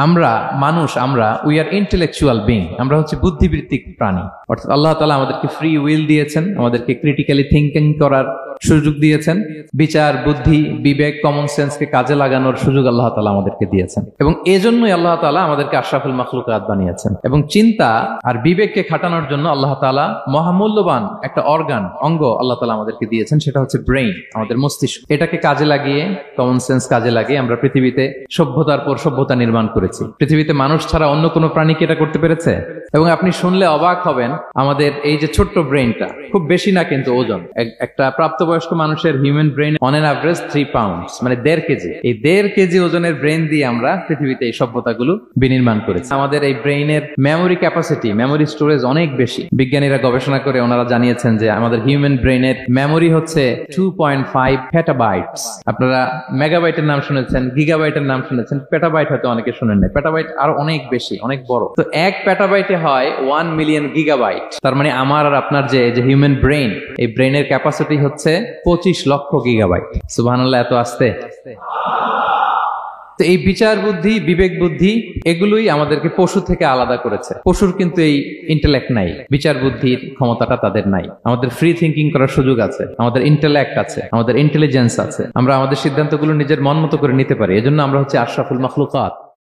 আমরা মানুষ, আমরা উই আর ইন্টেলেকচুয়াল বিং, আমরা হচ্ছে বুদ্ধিবৃত্তিক প্রাণী। অর্থাৎ আল্লাহ তাআলা আমাদেরকে ফ্রি উইল দিয়েছেন, আমাদেরকে ক্রিটিক্যালি থিঙ্কিং করার সুযোগ দিয়েছেন, বিচার, বুদ্ধি, বিবেক, কমন সেন্সকে কাজে লাগানোর সুযোগ আল্লাহ তাআলা আমাদেরকে দিয়েছেন। এবং এজন্যই আল্লাহ তাআলা আমাদেরকে আশরাফুল মাখলুকাত বানিয়েছেন। এবং চিন্তা আর বিবেককে খাটানোর জন্য আল্লাহ তাআলা মহামূল্যবান একটা অঙ্গ আল্লাহ তাআলা আমাদেরকে দিয়েছেন, সেটা হচ্ছে ব্রেইন, আমাদের মস্তিষ্ক। এটাকে কাজে লাগিয়ে, কমন সেন্স কাজে লাগিয়ে আমরা পৃথিবীতে সভ্যতার পর সভ্যতা নির্মাণ করেছি। পৃথিবীতে মানুষ ছাড়া অন্য কোনো প্রাণী কি এটা করতে পেরেছে? এবং আপনি শুনলে অবাক হবেন, আমাদের এই যে ছোট্ট ব্রেইনটা, খুব বেশি না কিন্তু ওজন, একটা প্রাপ্তবয়স্ক মানুষের human brain on an average 3 pounds, মানে 1.5 কেজি। এই 1.5 কেজি ওজনের ব্রেইন দিয়ে আমরা পৃথিবীতে এই সভ্যতাগুলো বিনির্মাণ করেছি। আমাদের এই ব্রেইনের মেমোরি ক্যাপাসিটি, মেমোরি স্টোরেজ অনেক বেশি। বিজ্ঞানীরা গবেষণা করে ওনারা জানিয়েছেন যে আমাদের হিউম্যান ব্রেইনের মেমোরি হচ্ছে 2.5 পেটাবাইটস। আপনারা মেগাবাইটের নাম শুনেছেন, গিগাবাইটের নাম শুনেছেন, পেটাবাইট হয়তো অনেকে শুনেন না। পেটাবাইট আরো অনেক বেশি, অনেক বড়। তো 1 পেটাবাইটে হয় 1 মিলিয়ন গিগাবাইট। তার মানে আমার আর আপনার যে হিউম্যান ব্রেইন, এই ব্রেইনের ক্যাপাসিটি হচ্ছে 25 লক্ষ গিগাবাইট। সুবহানাল্লাহ, এত আসতে। তো এই বিচার বুদ্ধি, বিবেক বুদ্ধি, এগুলোই আমাদেরকে পশু থেকে আলাদা করেছে। পশুর কিন্তু এই ইন্টেলেক্ট নাই, বিচার বুদ্ধির ক্ষমতাটা তাদের নাই। আমাদের ফ্রি থিঙ্কিং করার সুযোগ আছে, আমাদের ইন্টেলেক্ট আছে, আমাদের ইন্টেলিজেন্স আছে। আমরা আমাদের সিদ্ধান্তগুলো নিজের মন মতো করে নিতে পারি। এজন্য আমরা হচ্ছে আশরাফুল মাখলুকাত।